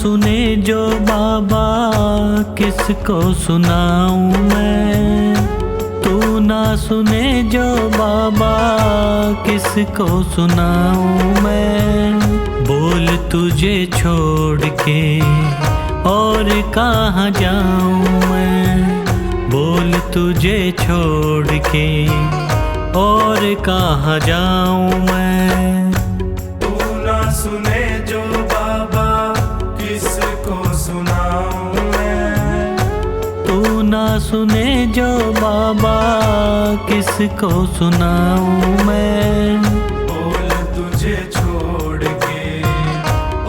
सुने जो बाबा किसको सुनाऊं मैं। तू ना सुने जो बाबा किसको सुनाऊं मैं। बोल तुझे छोड़ के और कहाँ जाऊं मैं। बोल तुझे छोड़ के और कहाँ जाऊं मैं। तू ना सुने जो बाबा किसको सुनाऊं मैं। तू ना सुने जो बाबा किसको सुनाऊं मैं। बोल तुझे छोड़ के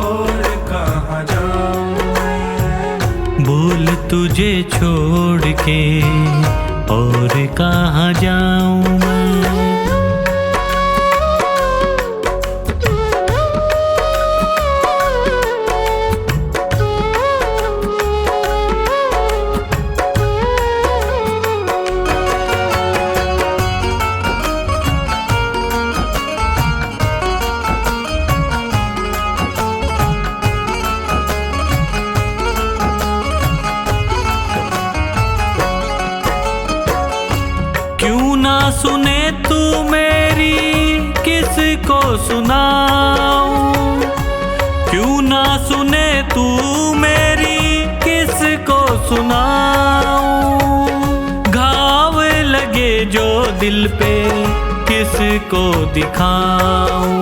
और कहाँ जाऊं मैं। बोल तुझे छोड़ के और कहाँ जाऊं मैं। क्यों ना सुने तू मेरी किसको सुनाऊं। क्यों ना सुने तू मेरी किसको सुनाऊं। घाव लगे जो दिल पे किसको दिखाऊं।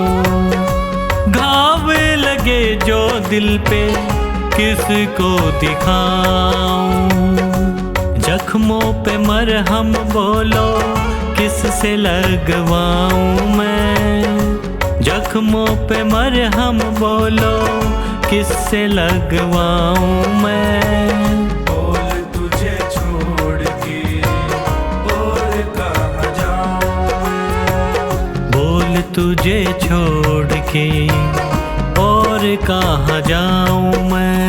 घाव लगे जो दिल पे किसको दिखाऊं। जख्मों पे मरहम बोलो किससे लगवाऊं मैं। जख्मों पे मरहम बोलो किससे लगवाऊं मैं। बोल तुझे छोड़ के और कहाँ जाऊं मैं। बोल तुझे छोड़ के और कहाँ जाऊं मैं।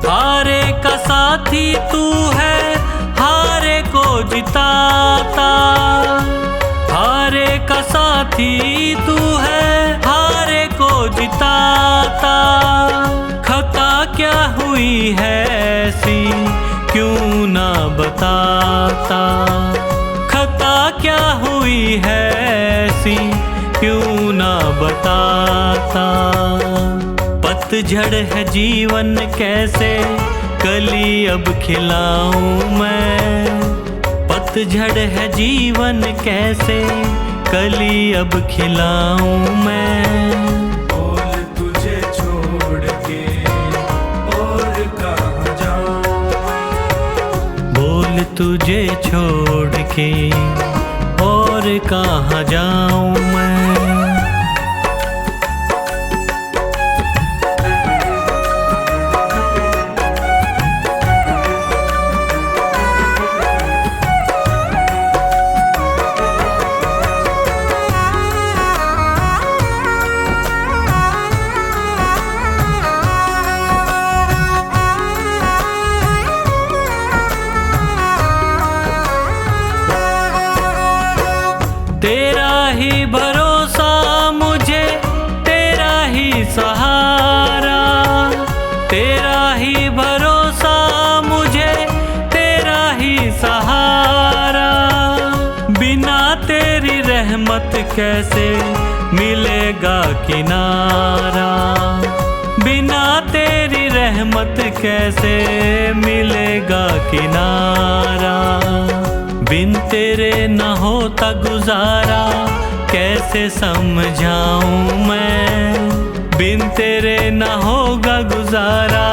हारे का साथी तू है हारे को जिताता। हारे का साथी तू है हारे को जिताता। खता क्या हुई है ऐसी क्यों ना बताता। खता क्या हुई है ऐसी क्यों ना बताता। पतझड़ है जीवन कैसे कली अब खिलाऊं मैं। पतझड़ है जीवन कैसे कली अब खिलाऊं मैं। बोल तुझे छोड़ के और कहाँ जाऊं मैं। बोल तुझे छोड़ के और कहाँ जाऊं मैं। तेरा ही भरोसा मुझे तेरा ही सहारा। तेरा ही भरोसा मुझे तेरा ही सहारा। बिना तेरी रहमत कैसे मिलेगा किनारा। बिना तेरी रहमत कैसे मिलेगा किनारा। बिन तेरे न होता गुजारा कैसे समझाऊं मैं। बिन तेरे न होगा गुजारा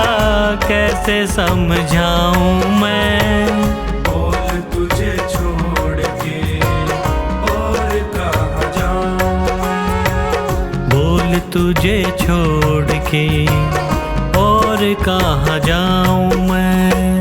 कैसे समझाऊं मैं। बोल तुझे छोड़ के और कहाँ जाऊं मैं। बोल तुझे छोड़ के और कहाँ जाऊं मैं।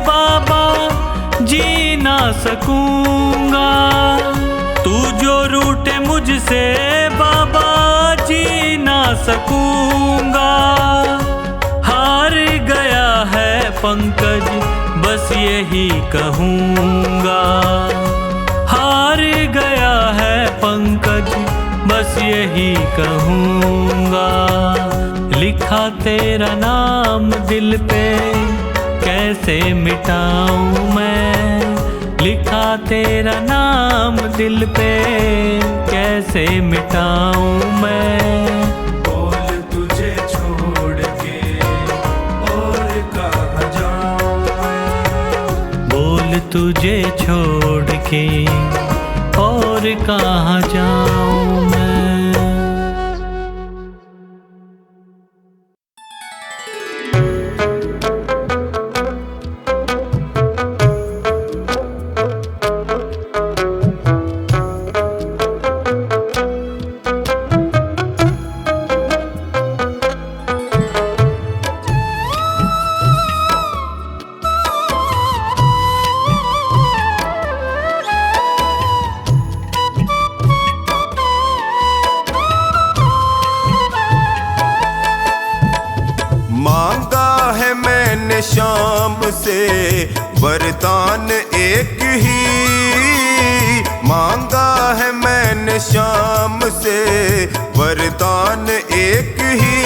बाबा जी ना सकूंगा। तू जो रूठे मुझसे बाबा जी ना सकूंगा। हार गया है पंकज बस यही कहूँगा। हार गया है पंकज बस यही कहूँगा। लिखा तेरा नाम दिल पे कैसे मिटाऊँ मैं। लिखा तेरा नाम दिल पे कैसे मिटाऊँ मैं। बोल तुझे छोड़ के और कहाँ जाऊँ मैं। बोल तुझे छोड़ के और कहाँ जाऊँ मैं। मांगा है मैंने शाम से वरदान एक ही। मांगा है मैंने शाम से वरदान एक ही।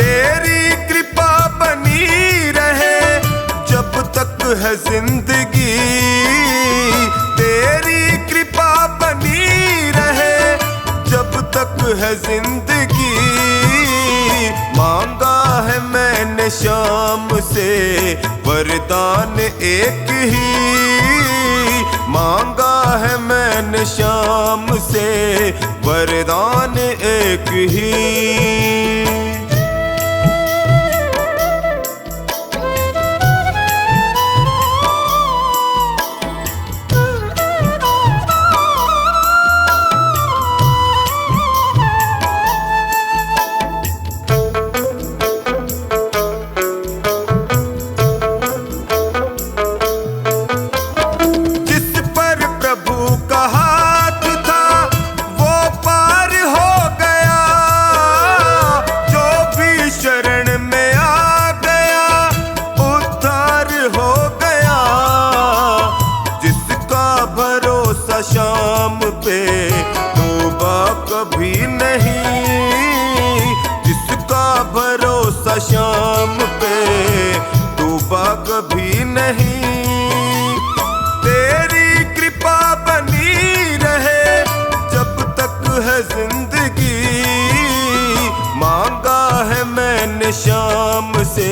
तेरी कृपा बनी रहे जब तक है जिंदगी। तेरी कृपा बनी रहे जब तक है जिंदगी। मांगा है मैंने शाम से वरदान एक ही। मांगा है मैंने शाम से वरदान एक ही। शाम पे तौबा कभी नहीं। जिसका भरोसा शाम पे तौबा कभी नहीं। तेरी कृपा बनी रहे जब तक है जिंदगी। मांगा है मैंने शाम से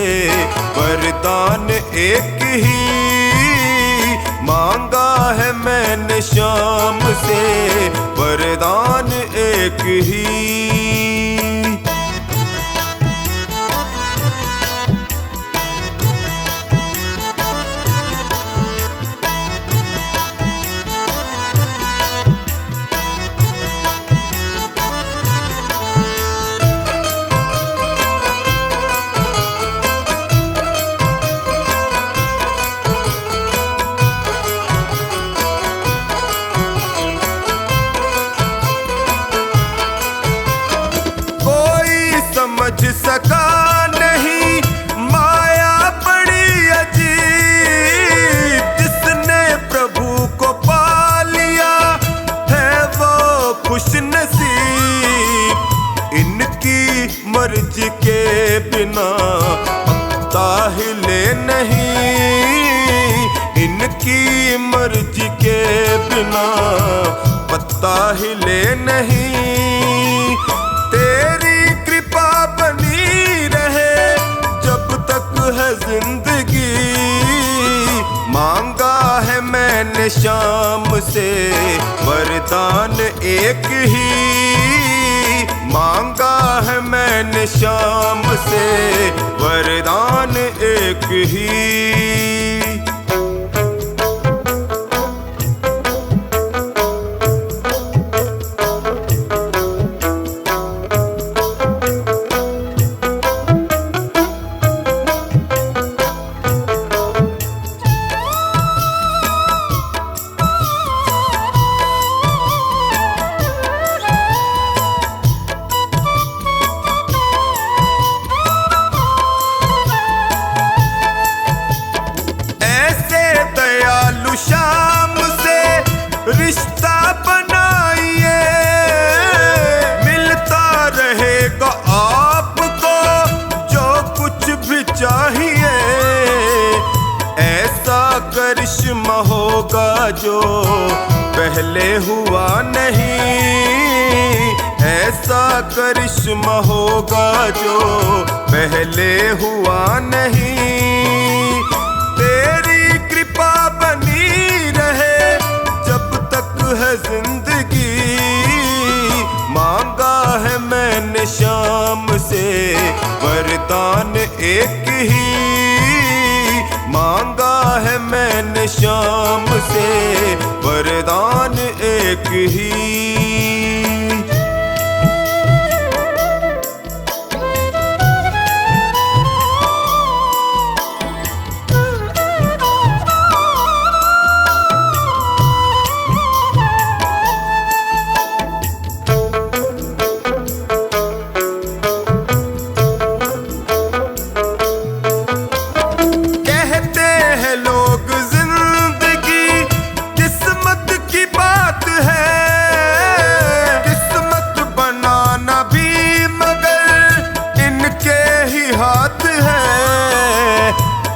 वरदान एक ही। मांगा है मैंने शाम से वरदान एक ही। समझ सका नहीं माया बड़ी अजीब। जिसने प्रभु को पा लिया है वो खुश नसीब। इनकी मर्जी के बिना पत्ता हिले नहीं। इनकी मर्जी के बिना पत्ता हिले नहीं। तेरी कृपा बनी रहे जब तक है जिंदगी। मांगा है मैंने शाम से वरदान एक ही। मांगा है मैंने शाम से वरदान एक ही। करिश्मा होगा जो पहले हुआ नहीं, ऐसा करिश्मा होगा जो पहले हुआ नहीं। तेरी कृपा बनी रहे जब तक है जिंदगी, मांगा है मैंने शाम से वरदान एक ही, मांगा है मैंने शाम से वरदान एक ही।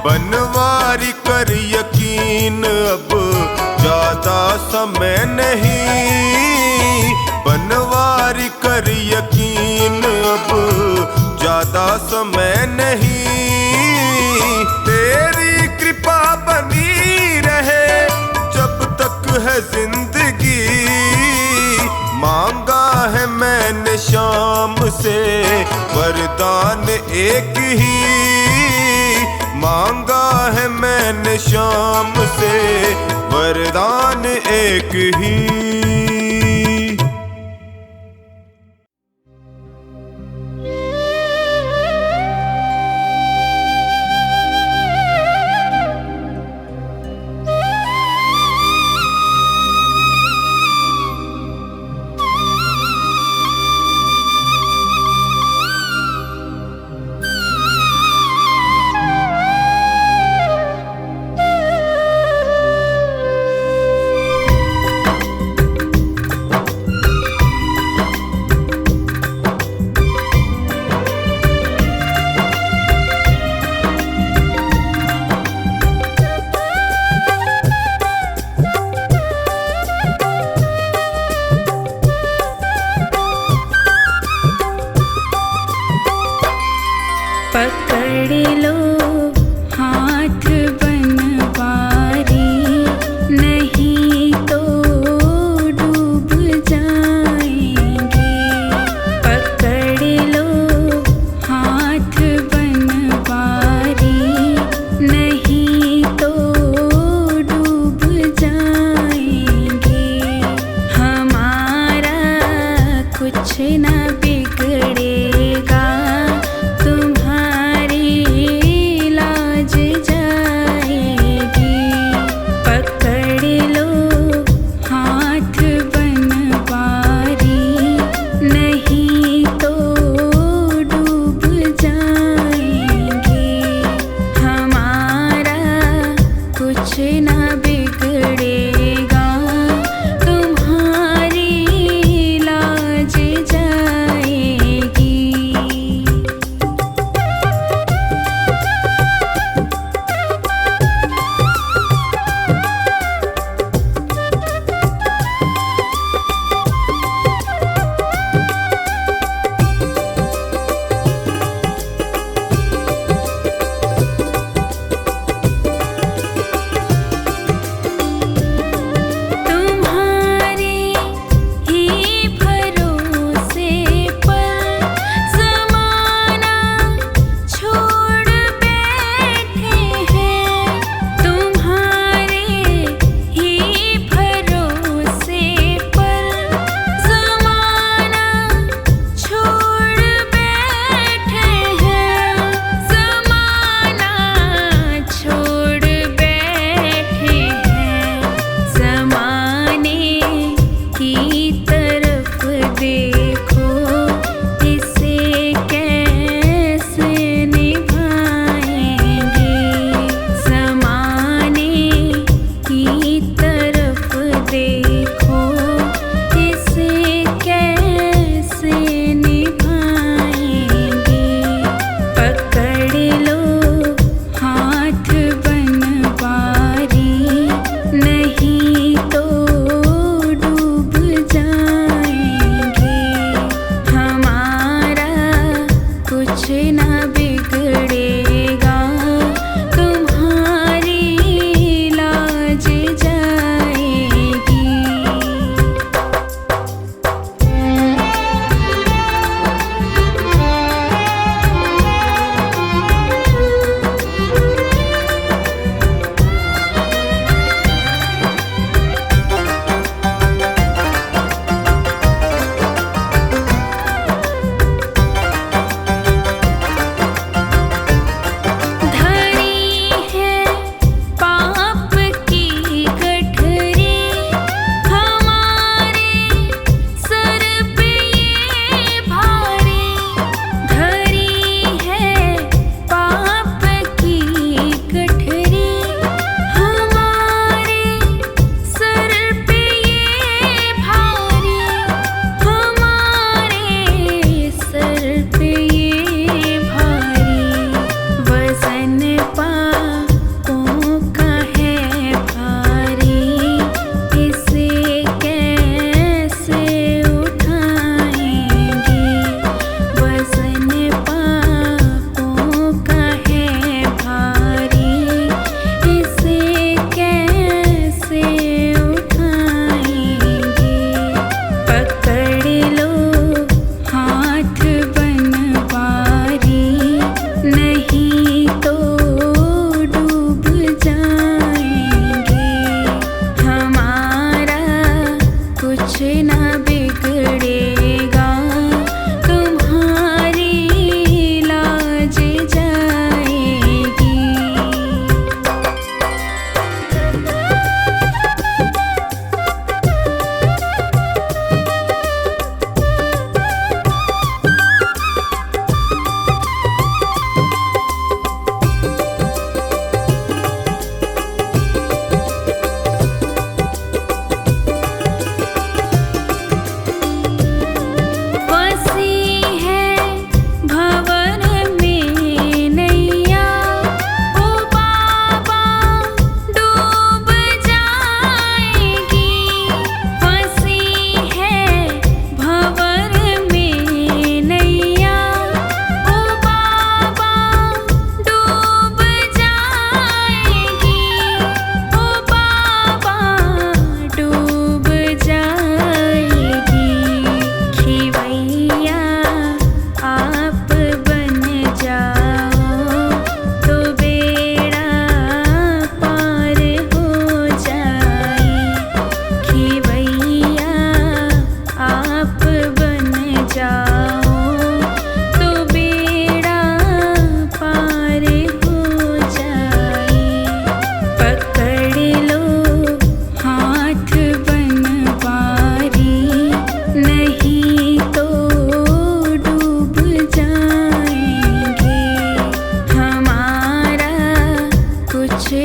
बनवारी कर यकीन अब ज्यादा समय नहीं, बनवारी कर यकीन अब ज्यादा समय नहीं। तेरी कृपा बनी रहे जब तक है जिंदगी, मांगा है मैंने शाम से वरदान एक ही, मांगा है मैंने शाम से वरदान एक ही।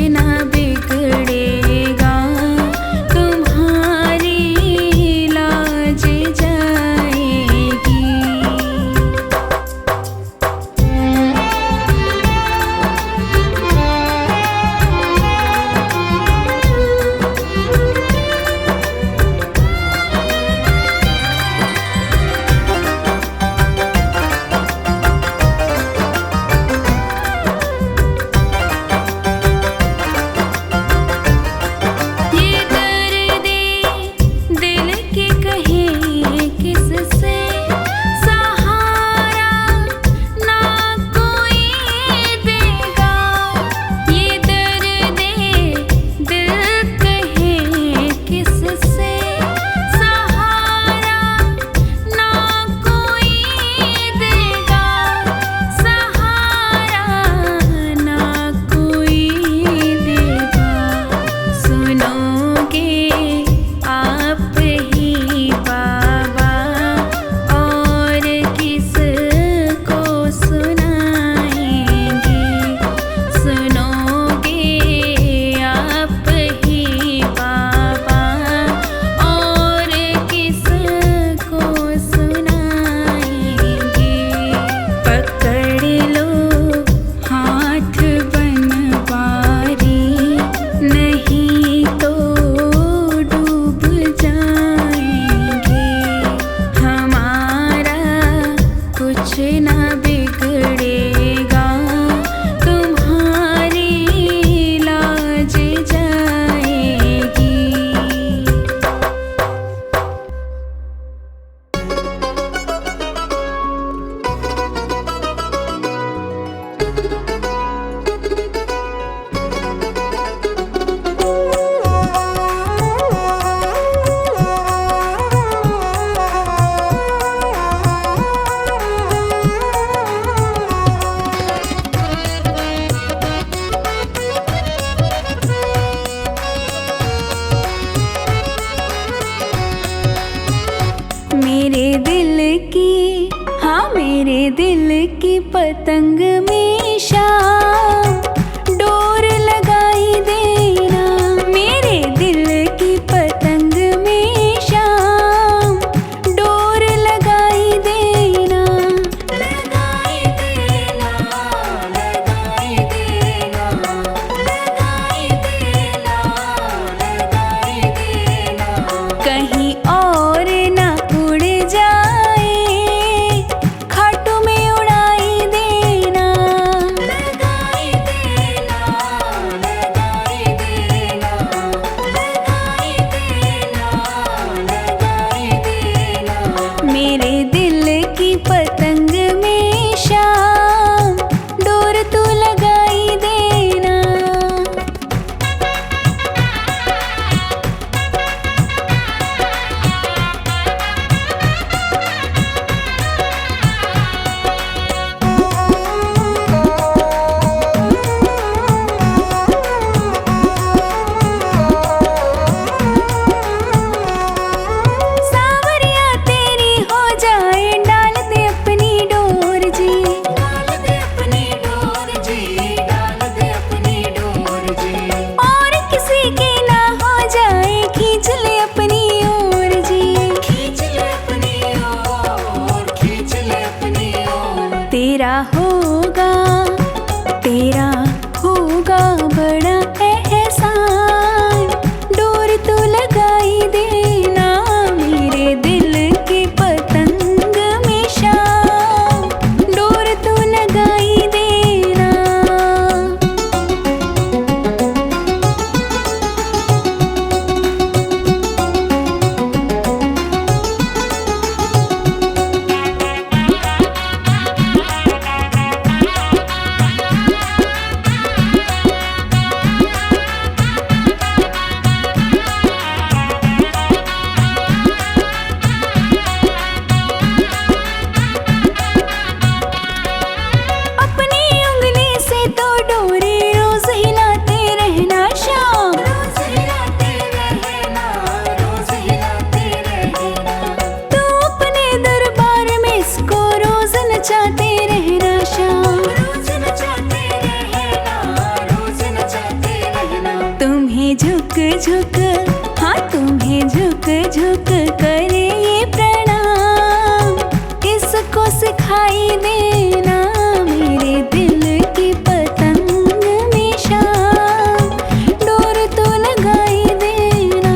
ना बिगड़ेगा, तुम्हारी लाज जाएगी। ये दर्दे दिल के कहे किससे, सहारा ना कोई देगा। ये दर्दे दिल कहे किससे, सहारा ना कोई देगा, सहारा ना कोई देगा। सुनोगे आप ही बाबा, और किसको सुनाएंगे। सुनोगे आप ही बाबा, और किसको सुनाएंगे। पकड़ लो हाथ बनवारी, नहीं तो डूब जाएंगे। हमारा कुछ ना बिगड़ेगा, तुम्हारी लाज जाएगी। मेरे दिल की, हाँ मेरे दिल की पतंग में शाम डोर लगाई देना। मेरे दिल की पतंग में शाम डोर लगाई देना। लगाई देना, लगाई देना, लगाई देना, लगाई देना। कहीं और ना उड़ जाए, खाटू में उड़ाई देना। लगाई तुम्हें झुक झुक, हाँ तुम्हें झुक झुक करे ये प्रणाम। इसको सिखाई देना मेरे दिल की पतंग में शाम, डोर तो लगाई देना।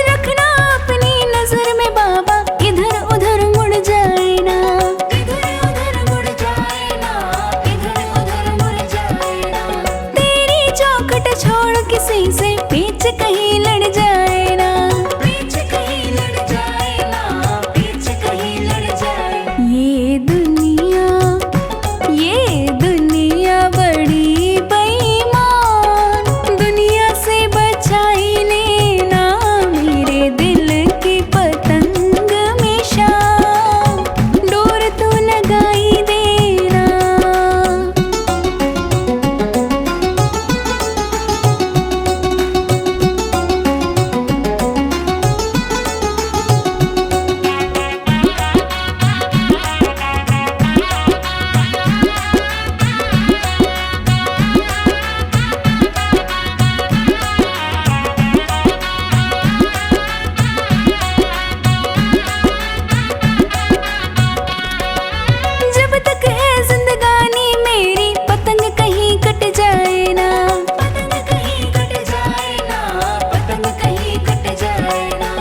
रखना अपनी नजर में बाबा, इधर उधर मुड़ जाए ना, इधर उधर मुड़ जाए ना, इधर उधर मुड़ जाए ना। तेरी चौखट छोड़ किसी से पीछ कहीं लड़ जाए ना, पीछ कहीं लड़ जाए ना, पीछ कहीं लड़ जाए। ये दुनिया बड़ी बेईमान, दुनिया से बचाई लेना मेरे दिल की पतंग में शाम, डोर तो लगाई देना। जब तक है जिंदगानी मेरी, पतंग कहीं कट जाए ना, पतंग कहीं कट जाए ना, पतंग कहीं कट जाए ना।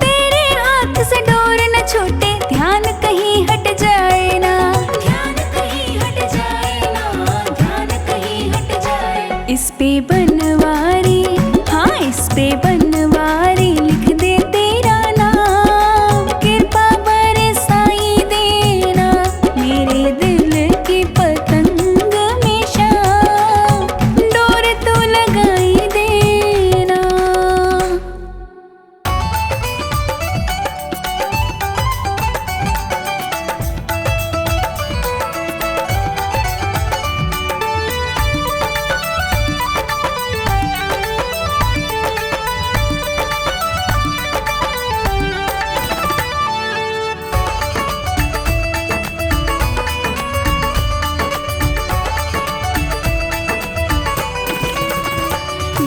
तेरे हाथ से डोर न छूटे, ध्यान कहीं हट जाए ना, ध्यान कहीं हट जाए ना, ध्यान कहीं हट जाए। इस पे बनवारी, हाँ इस पे बनवारी लिख दे तेरा नाम, कृपा बरसाई देना मेरे दिल की पतंग में शाम, डोर तो लगाई देना।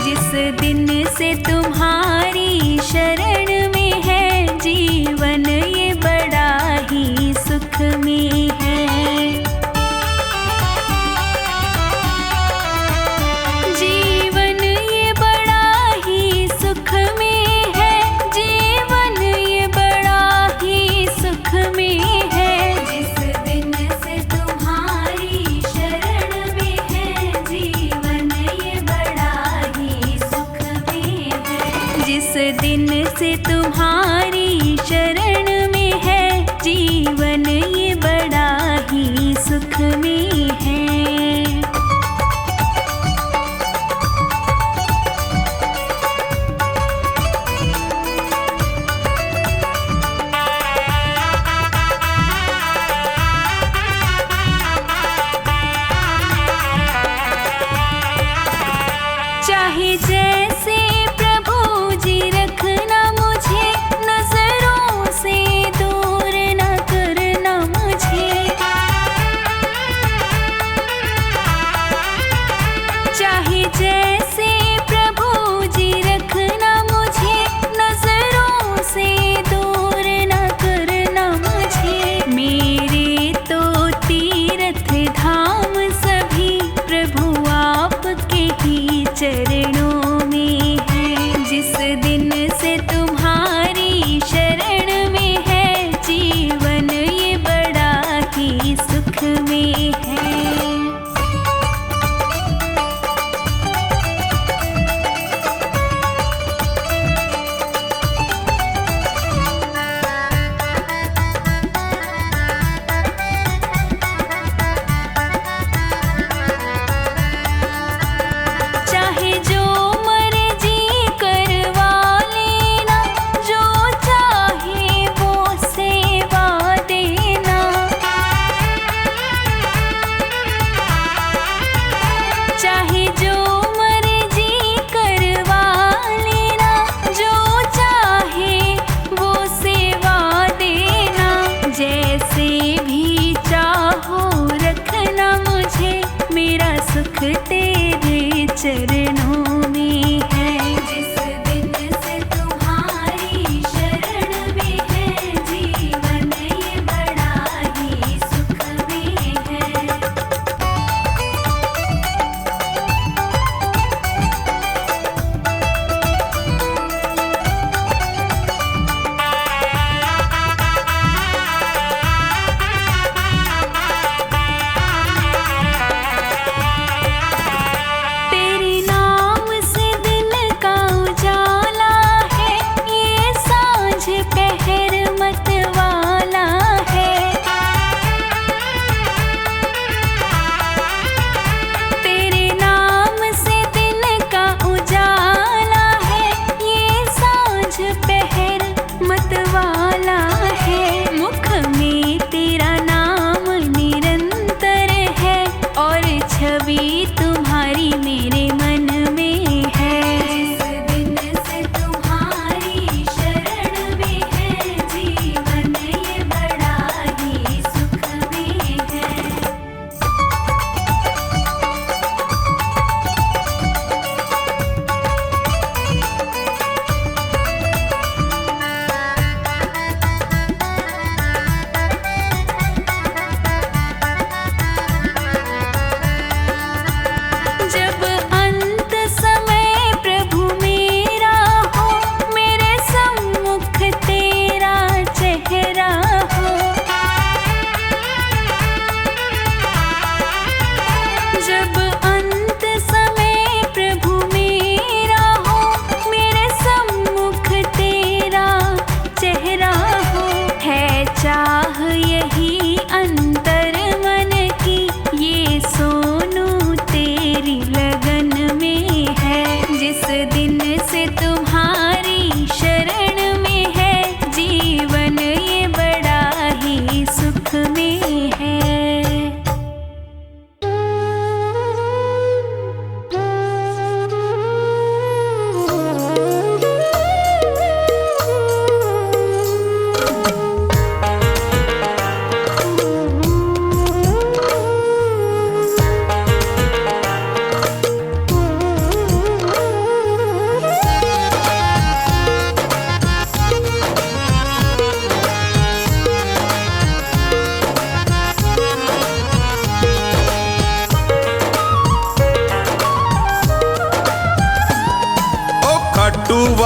जिस दिन से तुम्हारी शरण में है जीवन, ये बड़ा ही सुख में है। जीवन ये बड़ा ही सुख में है, जीवन ये बड़ा ही सुख में है। जिस दिन से तुम्हारी शरण में है जीवन, ये बड़ा ही सुख में है। जिस दिन से तुम्हारी शरण में है जीवन, ये बड़ा ही सुख में है। चाहे जैसे प्रभु जी रखना मुझे, नजरों से दूर न करना मुझे। चाहे जैसे प्रभु जी रखना मुझे, नजरों से दूर न करना मुझे। मेरे तो तीर्थ धाम सभी प्रभु आपके ही चरणों में है। जिस दिन से तुम्हारी शरण में है जीवन, ये बड़ा ही सुख में है। चाहे जो मर्जी करवा लेना, जो चाहे वो सेवा देना।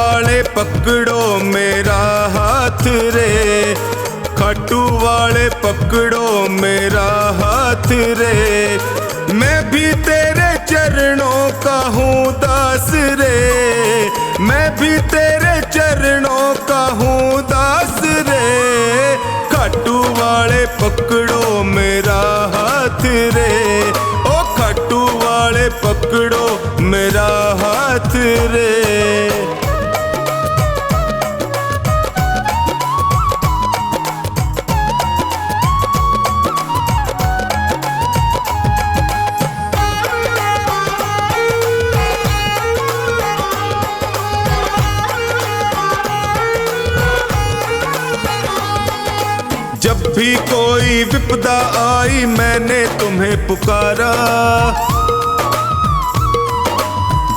वाले पकड़ो मेरा हाथ रे, खाटू वाले पकड़ो मेरा हाथ रे। मैं भी तेरे चरणों का हूँ दास रे, मैं भी तेरे चरणों का हूँ दास रे। खाटू वाले पकड़ो मेरा हाथ रे, ओ खाटू वाले पकड़ो मेरा हाथ रे। जब भी कोई विपदा आई मैंने तुम्हें पुकारा,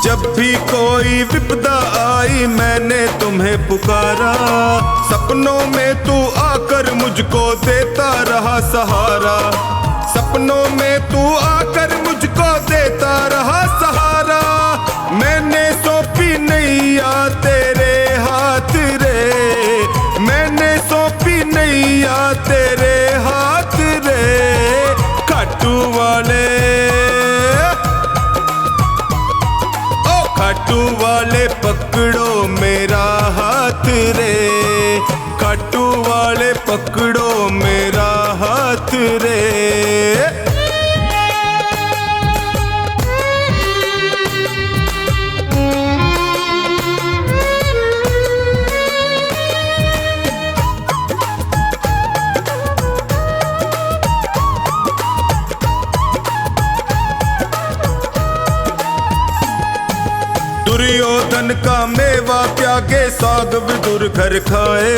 जब भी कोई विपदा आई मैंने तुम्हें पुकारा। सपनों में तू आकर मुझको देता रहा सहारा, सपनों में तू आकर मुझको देता रहा सहारा। मैंने सौंपी नैया तेरे हाथ रे, मैंने सौंपी नैया तेरे हाथ रे। खाटू वाले, ओ खाटू वाले पकड़ो मेरा हाथ रे, खाटू वाले पकड़ो मेरा हाथ रे। दुर्योधन का मेवा त्यागे साग विदुर घर खाए,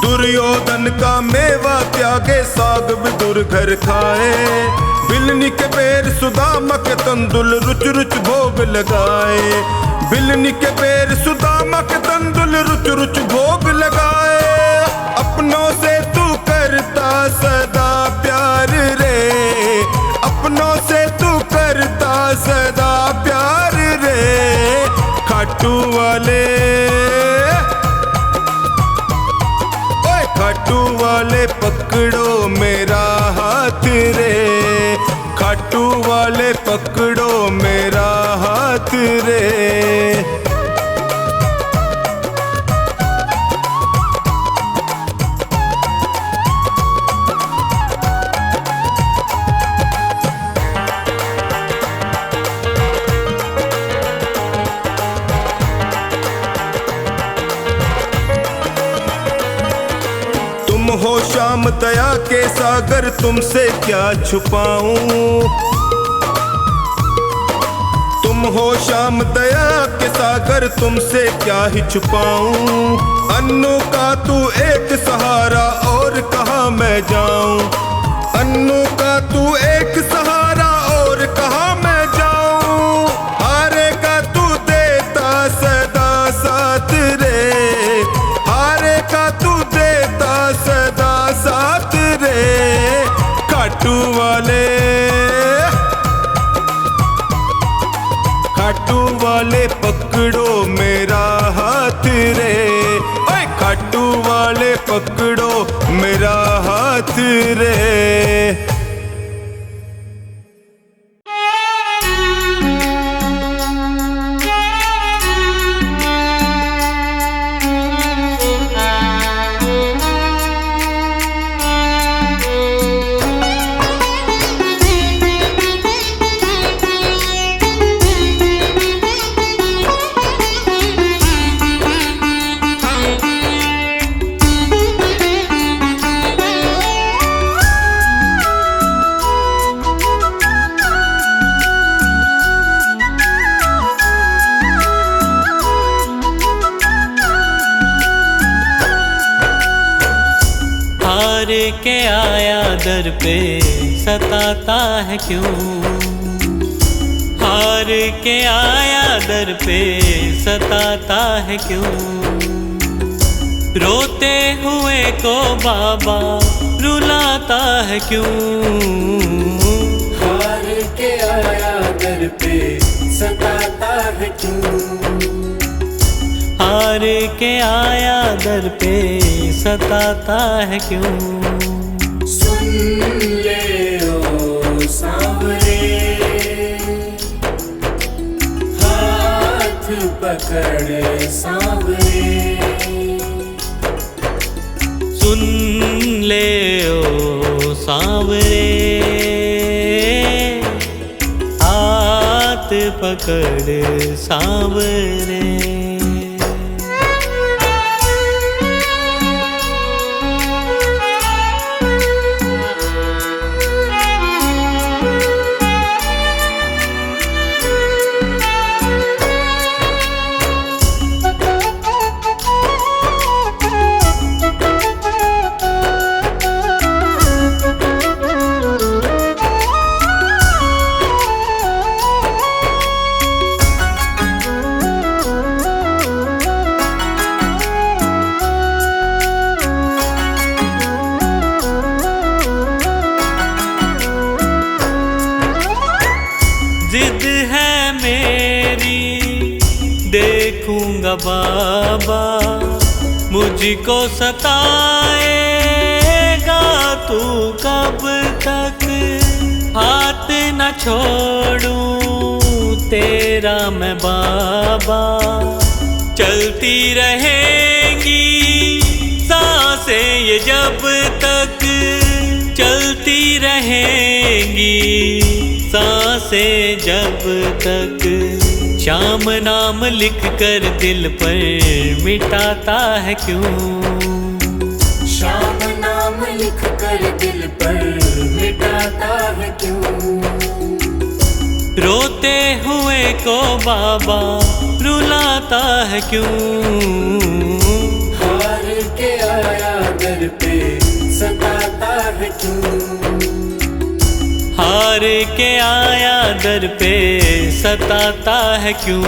दुर्योधन का मेवा त्यागे साग विदुर घर खाए। बिलनी के बेर सुदामा के तंदुल रुच रुच भोग लगाए, बिलनी के बेर सुदामा के तंदुल रुच रुच भोग लगाए। अपनों से तू करता सदा प्यार रे, अपनों से तू करता सदा प्यार रे। खाटू वाले, ओए खाटू वाले पकड़ो मेरा हाथ रे, खाटू वाले पकड़ो मेरा हाथ रे। हो श्याम दया के सागर तुमसे क्या छुपाऊं, तुम हो श्याम दया के सागर तुमसे क्या ही छुपाऊं। अन्नू का तू एक सहारा और कहाँ मैं जाऊं, अन्नू का तू एक सहारा और कहाँ मैं जाऊं। हारे का तू देता सदा साथ रे, हारे का तू देता सदा साथ रे। खाटू वाले, खाटू वाले पकड़ो मेरा हाथ रे, ओए खाटू वाले पकड़ो मेरा हाथ रे। हार के आया दर पे सताता है क्यों, हार के आया दर पे सताता है क्यों। रोते हुए को बाबा रुलाता है क्यों, हार के आया दर पे सताता है क्यों? हार के आया दर पे सताता है क्यों? सुन ले ओ सांवरे, हाथ पकड़ सांवरे। सुन ले ओ सांवरे, हाथ पकड़ सांवरे। जिद है मेरी देखूंगा बाबा, मुझको सताएगा तू कब तक? हाथ न छोड़ूं तेरा मैं बाबा, चलती रहेंगी सांसें ये जब तक, चलती रहेंगी सांसें जब तक। श्याम नाम लिख कर दिल पर मिटाता है क्यों? श्याम नाम लिख कर दिल पर मिटाता है क्यों? रोते हुए को बाबा रुलाता है क्यों? हार के आया दर पे सताता है क्यों? हार के आया दर पे सताता है क्यों?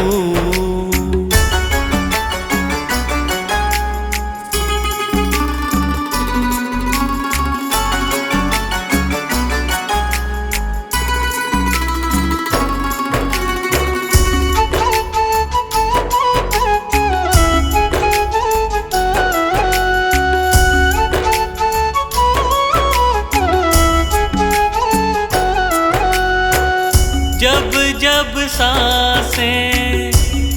जब जब सांसें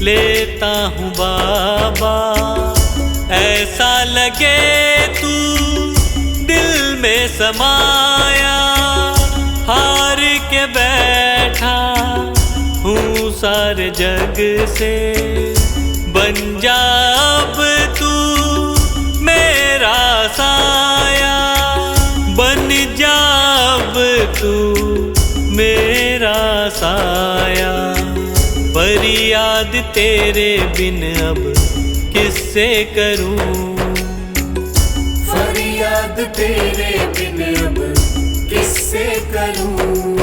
लेता हूँ बाबा, ऐसा लगे तू दिल में समाया। हार के बैठा हूँ सारे जग से, बन जा अब तू मेरा साया, बन जा अब तू मेरा साया। फरियाद तेरे बिन अब किससे करूं? फरियाद तेरे बिन अब किससे करूं?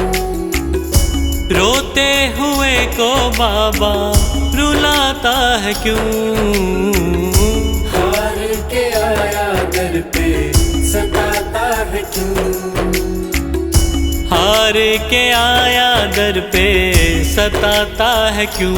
रोते हुए को बाबा रुलाता है क्यों? हार के आया दर पे सताता है क्यों? हार के आया दर पे सताता है क्यों?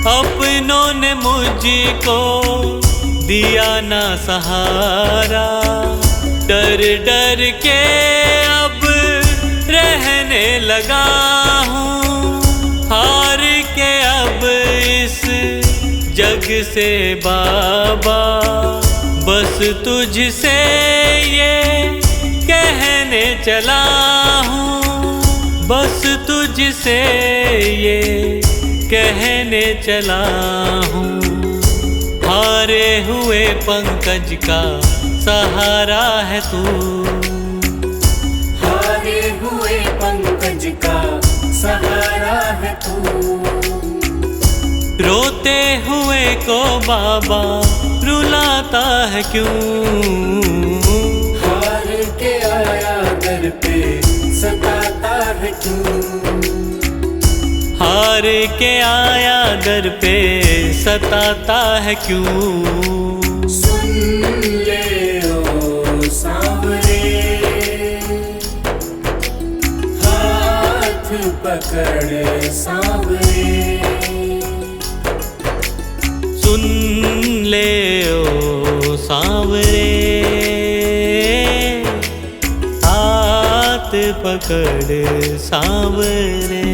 अपनों ने मुझको दिया ना सहारा, डर डर के अब रहने लगा हूँ। हार के अब इस जग से बाबा, बस तुझसे ये कहने चला हूँ, बस तुझसे ये कहने चला हूँ। हारे हुए पंकज का सहारा है तू। हारे हुए पंकज का सहारा है तू। रोते हुए को बाबा रुलाता है क्यों? हार के आया दर पे सताता है क्यों? हार के आया दर पे सताता है क्यों? सुन ले ओ सांवरे, हाथ पकड़ सांवरे। सुन ले ओ सांवरे, हाथ पकड़ सांवरे।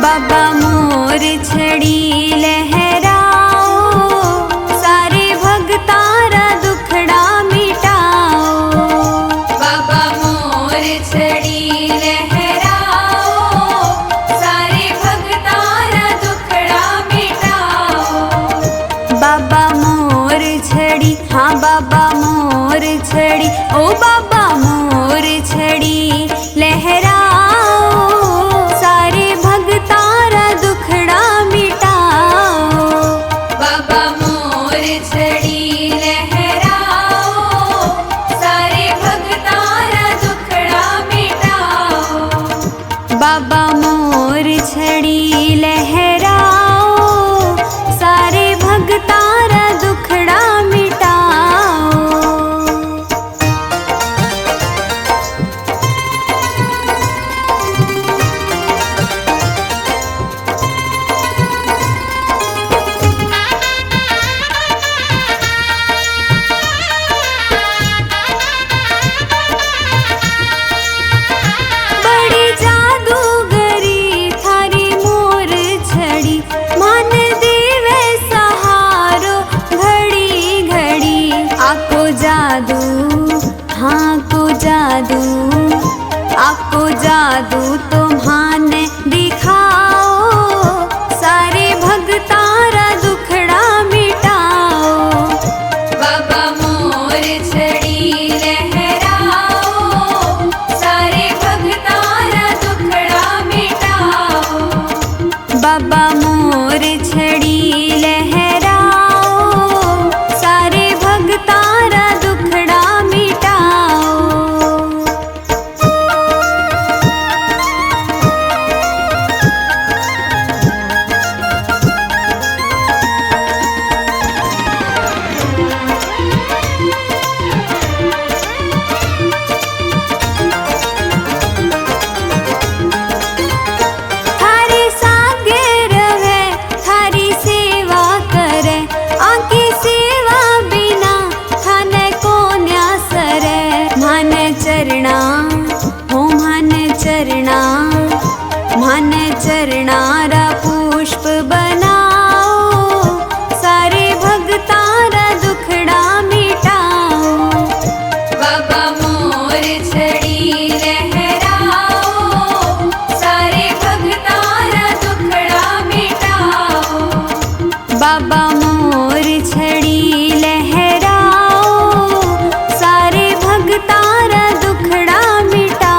बाबा मोर छड़ी लहराओ, सारे भगतारा दुखड़ा मिटाओ। बाबा मोर छड़ी लहराओ, सारे भगतारा दुखड़ा मिटाओ। बाबा मोर छड़ी, हाँ बाबा मोर छड़ी, ओ बाबा मोर छड़ी लहराओ, सारे भगतारा दुखड़ा मिटाओ। बाबा मोर छड़ी लहराओ, सारे भगतारा दुखड़ा मिटाओ। बाबा मोर छड़ी लहराओ, सारे भगतारा दुखड़ा मिटाओ। बड़ी जादूगरी थारी मोर छड़ी, मान देवे सहारो घड़ी घड़ी। आपको जादू, हाँ को जादू, आपको जादू तुम्हाने दिखाओ, सारे भगतारा दुखड़ा मिटाओ। बाबा मोर छड़ी लहराओ, सारे भगतारा दुखड़ा मिटाओ। बाबा मोर छड़ी लहराओ, सारे भगतारा दुखड़ा मिटाओ। थारे सागे रहे, थारी सेवा करे, आंकी सेवा बिना थाने को न्यासरे। मान चरणा, हो मान चरणा, मान चरणारा पुष्प बनाओ, सारे भगतारा दुखड़ा मिटाओ। बाबा मोर छड़ी लहराओ, सारे भगतारा दुखड़ा मिटाओ। बाबा मोर छड़ी लहराओ, सारे भगतारा दुखड़ा मिटाओ।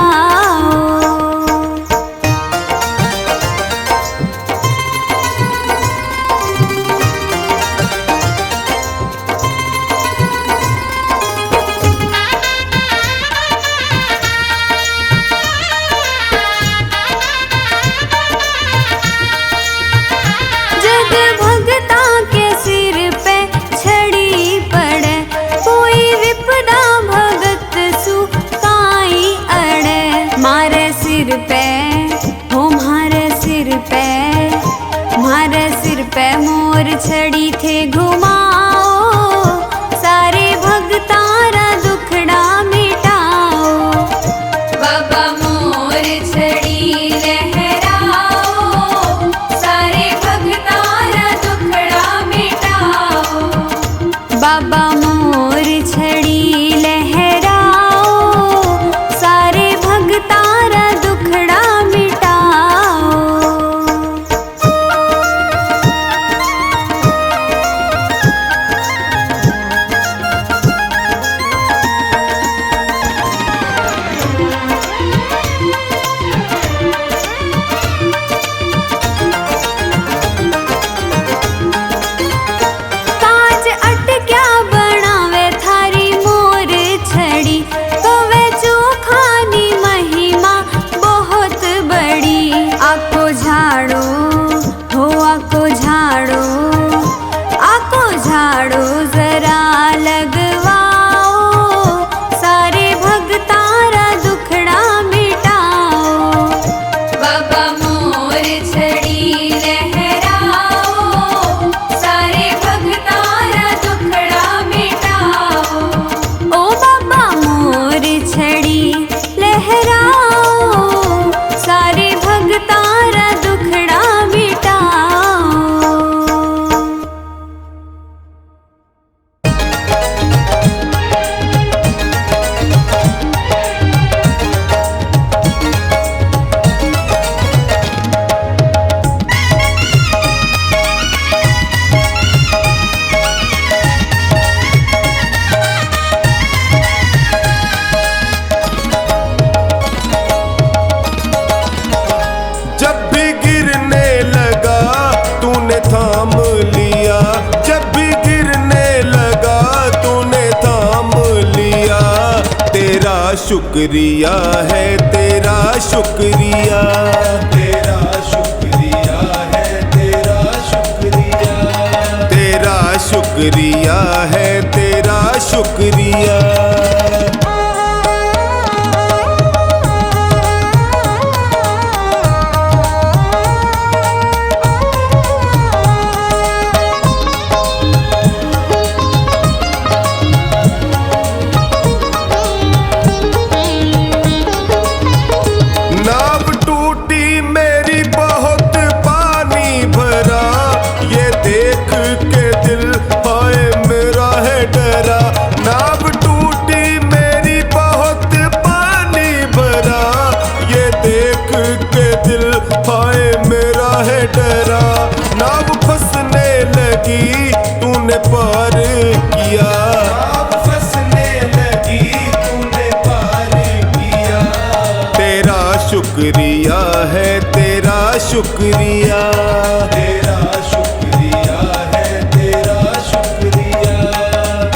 जग भगता के सिर पे छड़ी पड़े, कोई विपदा भगत सुकाई अड़े। मारे सिर पे, हो मारे सिर पे, मारे सिर पे मोर छड़ी थे घुमा। शुक्रिया है तेरा शुक्रिया, तेरा शुक्रिया है तेरा शुक्रिया, तेरा शुक्रिया है तेरा शुक्रिया। नाव टूटी मेरी बहुत पानी भरा, ये देख के दिल हाय मेरा है डरा। नाव टूटी मेरी बहुत पानी भरा, ये देख के दिल हाय मेरा है डरा। नाव फंसने लगी तूने पार किया, नाव फंसने लगी तूने पार किया। तेरा शुक्रिया है तेरा शुक्रिया, तेरा शुक्रिया है तेरा शुक्रिया,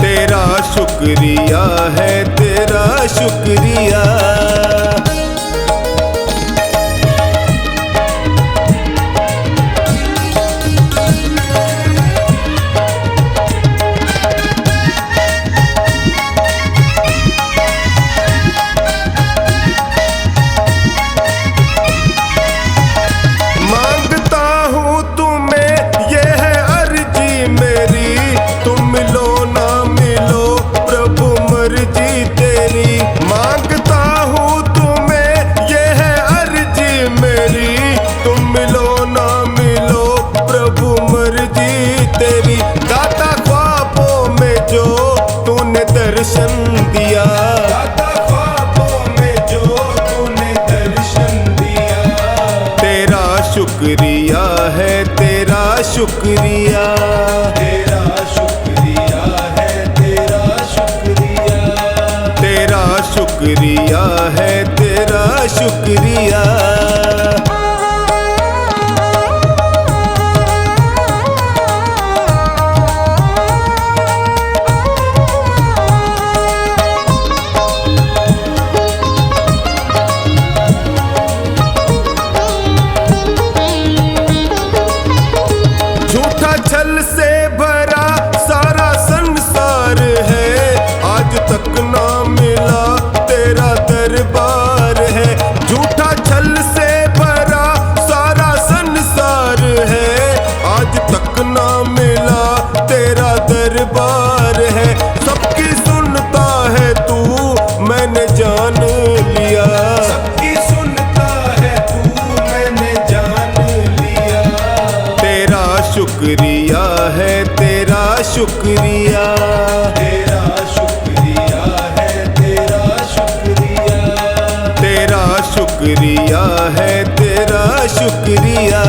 तेरा शुक्रिया है तेरा शुक्रिया। मांगता हूँ तुम्हें ये है अर्जी मेरी, तुम मिलो ना मिलो प्रभु मर्जी तेरी। मांगता हूँ तुम्हें ये है अर्जी मेरी, तुम मिलो ना मिलो प्रभु मर्जी तेरी। दाता ख्वाबों में जो तूने दर्शन दिया, दाता ख्वाबों में जो तूने दर्शन दिया। तेरा शुक्रिया है तेरा शुक्रिया, तेरा शुक्रिया है तेरा शुक्रिया, तेरा शुक्रिया है तेरा शुक्रिया। झूठा छल से भरा सारा संसार है, आज तक ना मिला तेरा दरबार है। झूठा छल से भरा सारा संसार है, आज तक ना मिला तेरा दरबार है। सबकी सुनता है तू मैंने जान लिया, सबकी सुनता है तू मैंने जान लिया। तेरा शुक्रिया है तेरा शुक्रिया, तेरा शुक्रिया है तेरा शुक्रिया, तेरा शुक्रिया है तेरा शुक्रिया।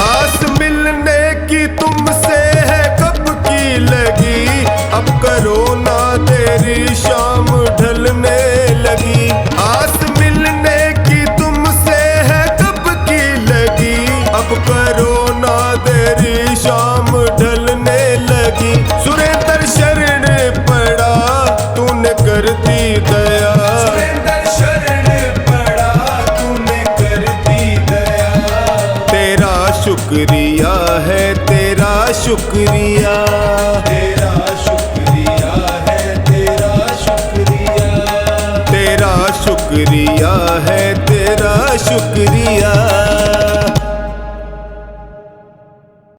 आस मिलने की तुमसे है कब की लगी, अब करो ना तेरी शाम ढलने लगी। आस मिलने की तुमसे है कब की लगी, अब करो ना तेरी शाम ढलने लगी। सुरेंद्र शरण पड़ा तूने कर दी दया, सुरेंद्र शरण पड़ा तूने कर दी दया। तेरा शुक्रिया है तेरा शुक्रिया,